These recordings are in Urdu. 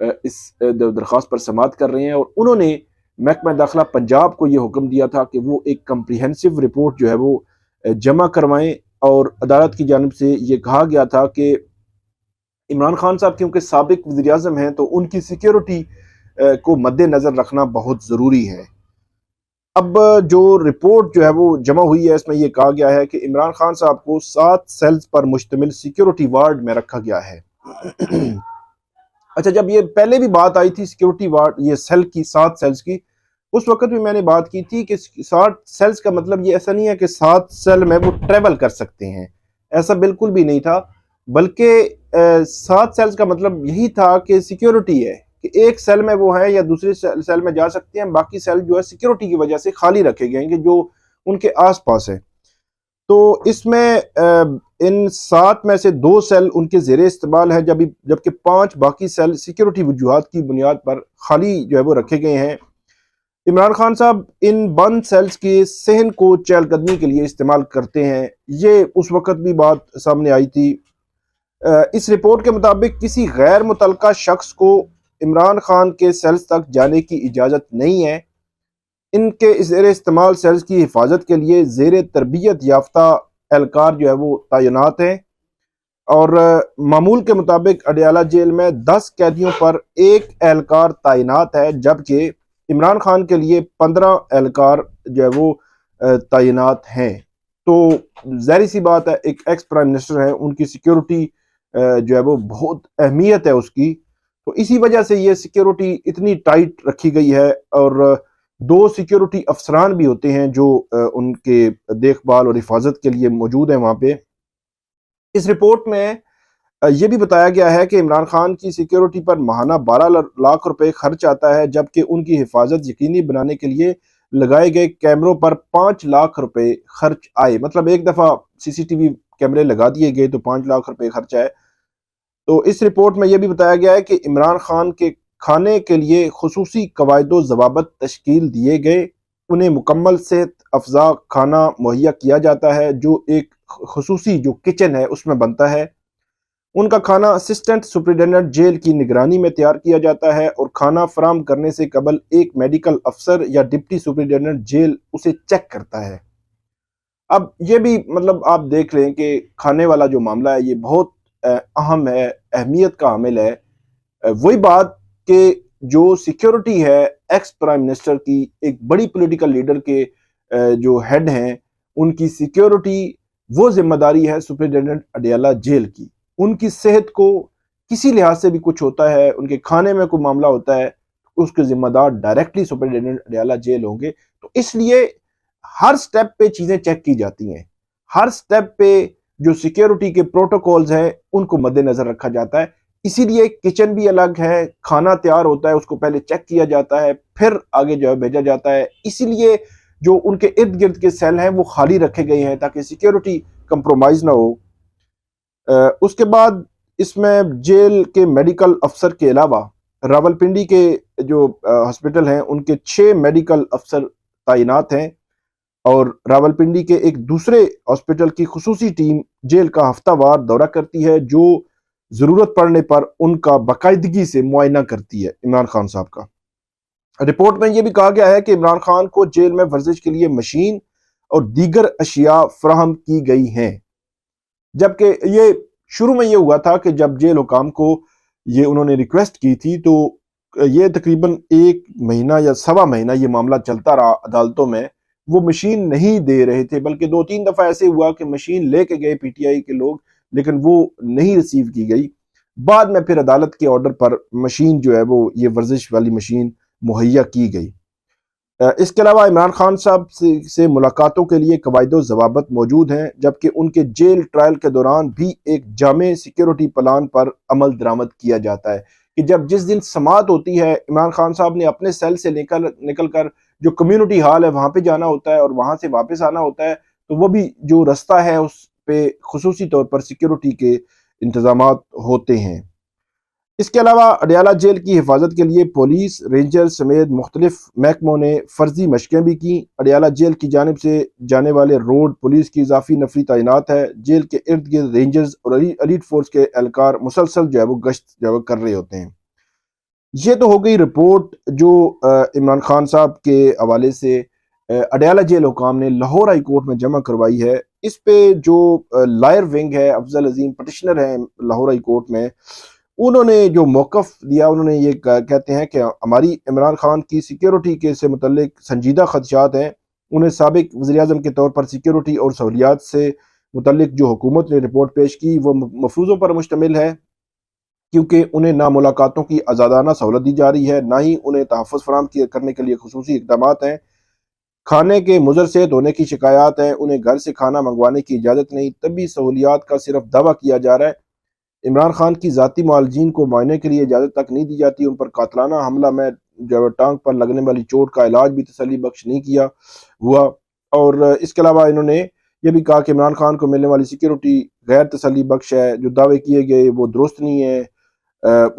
اس درخواست پر سماعت کر رہے ہیں، اور انہوں نے محکمہ داخلہ پنجاب کو یہ حکم دیا تھا کہ وہ ایک کمپریہنسو رپورٹ جو ہے وہ جمع کروائیں، اور عدالت کی جانب سے یہ کہا گیا تھا کہ عمران خان صاحب کیونکہ سابق وزیر اعظم ہیں تو ان کی سیکیورٹی کو مد نظر رکھنا بہت ضروری ہے۔ اب جو رپورٹ جو ہے وہ جمع ہوئی ہے، اس میں یہ کہا گیا ہے کہ عمران خان صاحب کو 7 سیلز پر مشتمل سیکیورٹی وارڈ میں رکھا گیا ہے۔ اچھا، جب یہ پہلے بھی بات آئی تھی سیکیورٹی وارڈ یہ سیل کی 7 سیلز کی، اس وقت بھی میں نے بات کی تھی کہ 7 سیلز کا مطلب یہ ایسا نہیں ہے کہ 7 سیل میں وہ ٹریول کر سکتے ہیں، ایسا بالکل بھی نہیں تھا، بلکہ 7 سیلز کا مطلب یہی تھا کہ سیکیورٹی ہے، کہ ایک سیل میں وہ ہیں یا دوسرے سیل میں جا سکتے ہیں، باقی سیل جو ہے سیکیورٹی کی وجہ سے خالی رکھے گئے ہیں کہ جو ان کے آس پاس ہے۔ تو اس میں ان 7 میں سے 2 سیل ان کے زیر استعمال ہے، جبکہ 5 باقی سیل سیکیورٹی وجوہات کی بنیاد پر خالی جو ہے وہ رکھے گئے ہیں۔ عمران خان صاحب ان بند سیلز کے صحن کو چہل قدمی کے لیے استعمال کرتے ہیں، یہ اس وقت بھی بات سامنے آئی تھی۔ اس رپورٹ کے مطابق کسی غیر متعلقہ شخص کو عمران خان کے سیلز تک جانے کی اجازت نہیں ہے۔ ان کے زیر استعمال سیلز کی حفاظت کے لیے زیر تربیت یافتہ اہلکار جو ہے وہ تعینات ہیں، اور معمول کے مطابق اڈیالہ جیل میں 10 قیدیوں پر 1 اہلکار تعینات ہے، جبکہ عمران خان کے لیے 15 اہلکار جو ہے وہ تعینات ہیں۔ تو ظاہر سی بات ہے، ایک ایکس پرائم منسٹر ہے، ان کی سیکیورٹی جو ہے وہ بہت اہمیت ہے اس کی، تو اسی وجہ سے یہ سیکیورٹی اتنی ٹائٹ رکھی گئی ہے، اور 2 سیکیورٹی افسران بھی ہوتے ہیں جو ان کے دیکھ بھال اور حفاظت کے لیے موجود ہیں وہاں پہ۔ اس رپورٹ میں یہ بھی بتایا گیا ہے کہ عمران خان کی سیکیورٹی پر ماہانہ 12 لاکھ روپے خرچ آتا ہے، جبکہ ان کی حفاظت یقینی بنانے کے لیے لگائے گئے کیمروں پر 5 لاکھ روپے خرچ آئے، مطلب ایک دفعہ CCTV کیمرے لگا دیے گئے تو 5 لاکھ روپے خرچ آئے۔ تو اس رپورٹ میں یہ بھی بتایا گیا ہے کہ عمران خان کے کھانے کے لیے خصوصی قواعد و ضوابط تشکیل دیے گئے، انہیں مکمل صحت افزا کھانا مہیا کیا جاتا ہے جو ایک خصوصی جو کچن ہے اس میں بنتا ہے۔ ان کا کھانا اسسٹنٹ سپرنٹینڈنٹ جیل کی نگرانی میں تیار کیا جاتا ہے، اور کھانا فراہم کرنے سے قبل ایک میڈیکل افسر یا ڈپٹی سپرنٹینڈنٹ جیل اسے چیک کرتا ہے۔ اب یہ بھی مطلب آپ دیکھ لیں کہ کھانے والا جو معاملہ ہے یہ بہت اہم ہے، اہمیت کا حامل ہے۔ وہی بات کہ جو سیکیورٹی ہے ایکس پرائم منسٹر کی، ایک بڑی پولیٹیکل لیڈر کے جو ہیڈ ہیں، ان کی سیکیورٹی وہ ذمہ داری ہے سپرنٹینڈنٹ اڈیالہ جیل کی۔ ان کی صحت کو کسی لحاظ سے بھی کچھ ہوتا ہے، ان کے کھانے میں کوئی معاملہ ہوتا ہے، اس کے ذمہ دار ڈائریکٹلی سپرنٹینڈنٹ اڈیالہ جیل ہوں گے۔ تو اس لیے ہر سٹیپ پہ چیزیں چیک کی جاتی ہیں، ہر سٹیپ پہ جو سیکیورٹی کے پروٹوکولز ہیں ان کو مد نظر رکھا جاتا ہے۔ اسی لیے کچن بھی الگ ہے، کھانا تیار ہوتا ہے اس کو پہلے چیک کیا جاتا ہے، پھر آگے جو ہے بھیجا جاتا ہے۔ اسی لیے جو ان کے ارد گرد کے سیل ہیں وہ خالی رکھے گئے ہیں تاکہ سیکیورٹی کمپرومائز نہ ہو۔ اس کے بعد اس میں جیل کے میڈیکل افسر کے علاوہ راولپنڈی کے جو ہسپتال ہیں ان کے 6 میڈیکل افسر تعینات ہیں، اور راولپنڈی کے ایک دوسرے ہسپتال کی خصوصی ٹیم جیل کا ہفتہ وار دورہ کرتی ہے، جو ضرورت پڑنے پر ان کا باقاعدگی سے معائنہ کرتی ہے عمران خان صاحب کا۔ رپورٹ میں یہ بھی کہا گیا ہے کہ عمران خان کو جیل میں ورزش کے لیے مشین اور دیگر اشیاء فراہم کی گئی ہیں، جبکہ یہ شروع میں یہ ہوا تھا کہ جب جیل حکام کو یہ انہوں نے ریکویسٹ کی تھی تو یہ تقریباً 1 مہینہ یا 1.25 مہینہ یہ معاملہ چلتا رہا عدالتوں میں، وہ مشین نہیں دے رہے تھے، بلکہ 2-3 دفعہ ایسے ہوا کہ مشین لے کے گئے PTI کے لوگ لیکن وہ نہیں ریسیو کی گئی۔ بعد میں پھر عدالت کے آرڈر پر مشین جو ہے وہ یہ ورزش والی مشین مہیا کی گئی۔ اس کے علاوہ عمران خان صاحب سے ملاقاتوں کے لیے قواعد و ضوابط موجود ہیں، جبکہ ان کے جیل ٹرائل کے دوران بھی ایک جامع سیکیورٹی پلان پر عمل درآمد کیا جاتا ہے کہ جس دن سماعت ہوتی ہے عمران خان صاحب نے اپنے سیل سے نکل کر جو کمیونٹی ہال ہے وہاں پہ جانا ہوتا ہے اور وہاں سے واپس آنا ہوتا ہے، تو وہ بھی جو رستہ ہے اس پہ خصوصی طور پر سیکیورٹی کے انتظامات ہوتے ہیں۔ اس کے علاوہ اڈیالہ جیل کی حفاظت کے لیے پولیس، رینجر سمیت مختلف محکموں نے فرضی مشقیں بھی کی۔ اڈیالہ جیل کی جانب سے جانے والے روڈ پولیس کی اضافی نفری تعینات ہے۔ جیل کے ارد گرد رینجرز اور ایلیٹ فورس کے اہلکار مسلسل جو ہے وہ گشت جو ہے وہ کر رہے ہوتے ہیں۔ یہ تو ہو گئی رپورٹ جو عمران خان صاحب کے حوالے سے اڈیالہ جیل حکام نے لاہور ہائی کورٹ میں جمع کروائی ہے۔ اس پہ جو لائر ونگ ہے، افضل عظیم پٹیشنر ہیں لاہور ہائی کورٹ میں، انہوں نے جو موقف دیا، انہوں نے یہ کہتے ہیں کہ ہماری عمران خان کی سیکیورٹی کے سے متعلق سنجیدہ خدشات ہیں۔ انہیں سابق وزیر اعظم کے طور پر سیکیورٹی اور سہولیات سے متعلق جو حکومت نے رپورٹ پیش کی وہ مفروضوں پر مشتمل ہے، کیونکہ انہیں نہ ملاقاتوں کی آزادانہ سہولت دی جا رہی ہے، نہ ہی انہیں تحفظ فراہم کرنے کے لیے خصوصی اقدامات ہیں۔ کھانے کے مضر صحت ہونے کی شکایات ہیں، انہیں گھر سے کھانا منگوانے کی اجازت نہیں، طبی سہولیات کا صرف دعویٰ کیا جا رہا ہے۔ عمران خان کی ذاتی معالجین کو معائنے کے لیے اجازت تک نہیں دی جاتی، ان پر قاتلانہ حملہ میں جو ٹانگ پر لگنے والی چوٹ کا علاج بھی تسلی بخش نہیں کیا ہوا۔ اور اس کے علاوہ انہوں نے یہ بھی کہا کہ عمران خان کو ملنے والی سیکیورٹی غیر تسلی بخش ہے، جو دعوے کیے گئے وہ درست نہیں ہے۔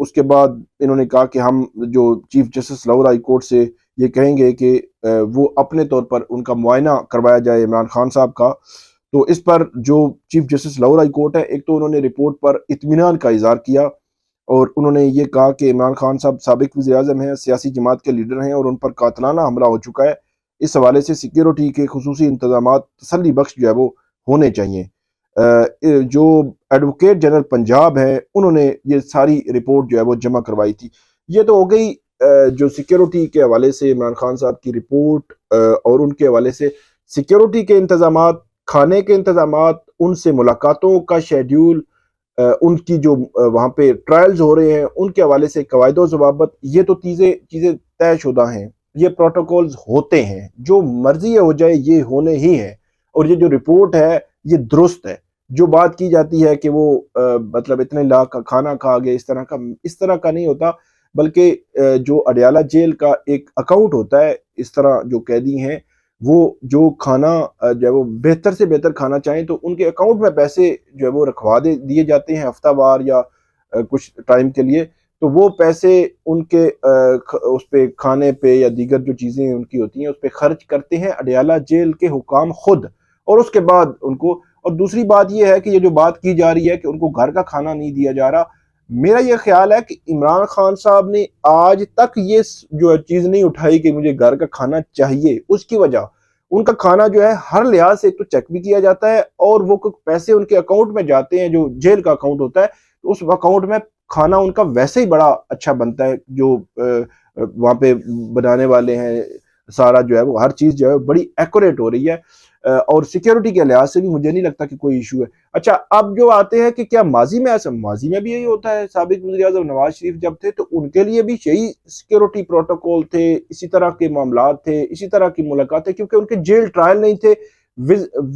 اس کے بعد انہوں نے کہا کہ ہم جو chief justice Lahore high court سے یہ کہیں گے کہ وہ اپنے طور پر ان کا معائنہ کروایا جائے عمران خان صاحب کا۔ تو اس پر جو chief justice Lahore high court ہے، ایک تو انہوں نے رپورٹ پر اطمینان کا اظہار کیا، اور انہوں نے یہ کہا کہ عمران خان صاحب سابق وزیر اعظم ہیں، سیاسی جماعت کے لیڈر ہیں، اور ان پر قاتلانہ حملہ ہو چکا ہے۔ اس حوالے سے سیکیورٹی کے خصوصی انتظامات تسلی بخش جو ہے وہ ہونے چاہیے۔ جو ایڈوکیٹ جنرل پنجاب ہے، انہوں نے یہ ساری رپورٹ جو ہے وہ جمع کروائی تھی۔ یہ تو ہو گئی جو سیکیورٹی کے حوالے سے عمران خان صاحب کی رپورٹ، اور ان کے حوالے سے سیکیورٹی کے انتظامات، کھانے کے انتظامات، ان سے ملاقاتوں کا شیڈیول، ان کی جو وہاں پہ ٹرائلز ہو رہے ہیں ان کے حوالے سے قواعد و ضوابط، یہ تو چیزیں طے شدہ ہیں، یہ پروٹوکولز ہوتے ہیں، جو مرضی ہو جائے یہ ہونے ہی ہیں۔ اور یہ جو رپورٹ ہے یہ درست ہے۔ جو بات کی جاتی ہے کہ وہ مطلب اتنے لاکھ کا کھانا کھا گئے، اس طرح کا نہیں ہوتا، بلکہ جو اڈیالہ جیل کا ایک اکاؤنٹ ہوتا ہے، اس طرح جو قیدی ہیں وہ جو کھانا جو ہے وہ بہتر سے بہتر کھانا چاہیں تو ان کے اکاؤنٹ میں پیسے جو ہے وہ رکھوا دیے جاتے ہیں ہفتہ وار یا کچھ ٹائم کے لیے، تو وہ پیسے ان کے اس پہ کھانے پہ یا دیگر جو چیزیں ان کی ہوتی ہیں اس پہ خرچ کرتے ہیں اڈیالہ جیل کے حکام خود، اور اس کے بعد ان کو۔ اور دوسری بات یہ ہے کہ یہ جو بات کی جا رہی ہے کہ ان کو گھر کا کھانا نہیں دیا جا رہا، میرا یہ خیال ہے کہ عمران خان صاحب نے آج تک یہ جو چیز نہیں اٹھائی کہ مجھے گھر کا کھانا چاہیے۔ اس کی وجہ ان کا کھانا جو ہے ہر لحاظ سے ایک تو چیک بھی کیا جاتا ہے، اور وہ پیسے ان کے اکاؤنٹ میں جاتے ہیں جو جیل کا اکاؤنٹ ہوتا ہے، اس اکاؤنٹ میں کھانا ان کا ویسے ہی بڑا اچھا بنتا ہے، جو وہاں پہ بنانے والے ہیں سارا جو ہے وہ ہر چیز جو ہے بڑی ایکوریٹ ہو رہی ہے، اور سیکیورٹی کے لحاظ سے بھی مجھے نہیں لگتا کہ کوئی ایشو ہے۔ اچھا، اب جو آتے ہیں کہ کیا ماضی میں ایسا، ماضی میں بھی یہی ہوتا ہے۔ سابق وزیر اعظم نواز شریف جب تھے تو ان کے لیے بھی یہی سیکیورٹی پروٹوکول تھے، اسی طرح کے معاملات تھے، اسی طرح کی ملاقاتیں، کیونکہ ان کے جیل ٹرائل نہیں تھے،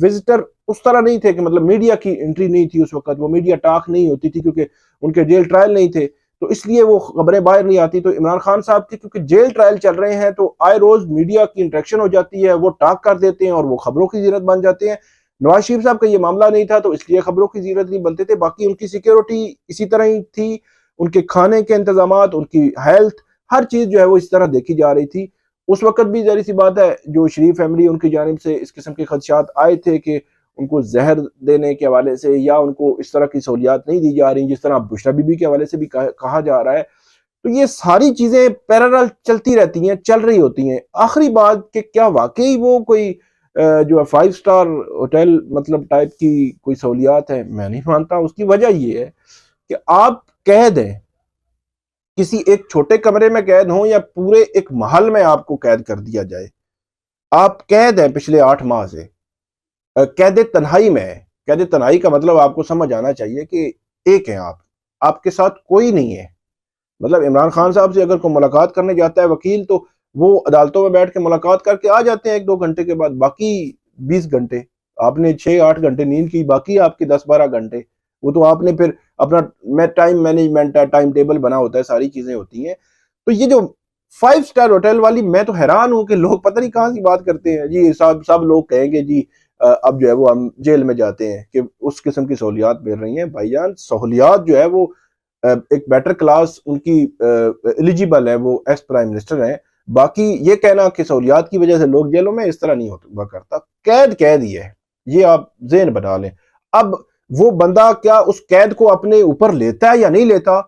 وزٹر اس طرح نہیں تھے کہ مطلب میڈیا کی انٹری نہیں تھی اس وقت، وہ میڈیا ٹاک نہیں ہوتی تھی کیونکہ ان کے جیل ٹرائل نہیں تھے، تو اس لیے وہ خبریں باہر نہیں آتی۔ تو عمران خان صاحب کی کیونکہ جیل ٹرائل چل رہے ہیں تو آئے روز میڈیا کی انٹریکشن ہو جاتی ہے، وہ ٹاک کر دیتے ہیں اور وہ خبروں کی زینت بن جاتے ہیں۔ نواز شریف صاحب کا یہ معاملہ نہیں تھا تو اس لیے خبروں کی زینت نہیں بنتے تھے، باقی ان کی سیکیورٹی اسی طرح ہی تھی، ان کے کھانے کے انتظامات، ان کی ہیلتھ، ہر چیز جو ہے وہ اس طرح دیکھی جا رہی تھی۔ اس وقت بھی ظاہر سی بات ہے جو شریف فیملی ان کی جانب سے اس قسم کے خدشات آئے تھے کہ ان کو زہر دینے کے حوالے سے یا ان کو اس طرح کی سہولیات نہیں دی جا رہی، جس طرح بشریٰ بی بی کے حوالے سے بھی کہا جا رہا ہے، تو یہ ساری چیزیں پیرالل چلتی رہتی ہیں، چل رہی ہوتی ہیں۔ آخری بات کہ کیا واقعی وہ کوئی جو ہے 5 اسٹار ہوٹل مطلب ٹائپ کی کوئی سہولیات ہے؟ میں نہیں مانتا۔ اس کی وجہ یہ ہے کہ آپ قید ہیں، کسی ایک چھوٹے کمرے میں قید ہوں یا پورے ایک محل میں آپ کو قید کر دیا جائے، آپ قید ہیں پچھلے 8 ماہ سے، قید تنہائی میں ہے۔ قید تنہائی کا مطلب آپ کو سمجھ آنا چاہیے کہ ایک ہیں آپ کے ساتھ کوئی نہیں ہے۔ مطلب عمران خان صاحب سے اگر کوئی ملاقات کرنے جاتا ہے وکیل تو وہ عدالتوں میں بیٹھ کے ملاقات کر کے آ جاتے ہیں 1-2 گھنٹے کے بعد، باقی 20 گھنٹے آپ نے 6-8 گھنٹے نیند کی، باقی آپ کے 10-12 گھنٹے وہ تو آپ نے پھر اپنا ٹائم مینجمنٹ ہے، ٹائم ٹیبل بنا ہوتا ہے، ساری چیزیں ہوتی ہیں۔ تو یہ جو 5 اسٹار ہوٹل والی، میں تو حیران ہوں کہ لوگ پتہ نہیں کہاں سی بات کرتے ہیں جی۔ سب لوگ کہیں گے جی اب جو ہے وہ ہم جیل میں جاتے ہیں کہ اس قسم کی سہولیات مل رہی ہیں۔ بھائی جان، سہولیات جو ہے وہ ایک بیٹر کلاس ان کی ایلیجیبل ہے، وہ ایکس پرائم منسٹر ہیں۔ باقی یہ کہنا کہ سہولیات کی وجہ سے لوگ جیلوں میں، اس طرح نہیں ہوا کرتا۔ قید ہی ہے، یہ آپ ذہن بنا لیں۔ اب وہ بندہ کیا اس قید کو اپنے اوپر لیتا ہے یا نہیں لیتا،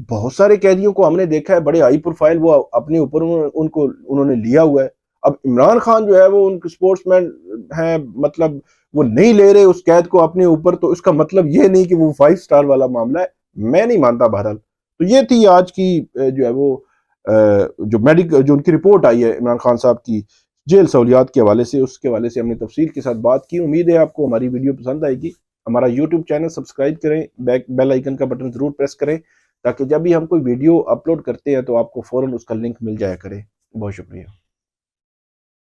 بہت سارے قیدیوں کو ہم نے دیکھا ہے بڑے ہائی پروفائل وہ اپنے اوپر انہوں نے لیا ہوا ہے. اب عمران خان جو ہے وہ ان کے سپورٹس مین ہیں, مطلب وہ نہیں لے رہے اس قید کو اپنے اوپر, تو اس کا مطلب یہ نہیں کہ وہ 5 سٹار والا معاملہ ہے, میں نہیں مانتا. بہرحال تو یہ تھی آج کی جو ہے وہ جو ان کی رپورٹ آئی ہے عمران خان صاحب کی جیل سہولیات کے حوالے سے, اس کے حوالے سے ہم نے تفصیل کے ساتھ بات کی. امید ہے آپ کو ہماری ویڈیو پسند آئے گی. ہمارا یوٹیوب چینل سبسکرائب کریں, بیل آئیکن کا بٹن ضرور پریس کریں تاکہ جب بھی ہم کوئی ویڈیو اپلوڈ کرتے ہیں تو آپ کو فوراً اس کا لنک مل جایا کرے. بہت شکریہ.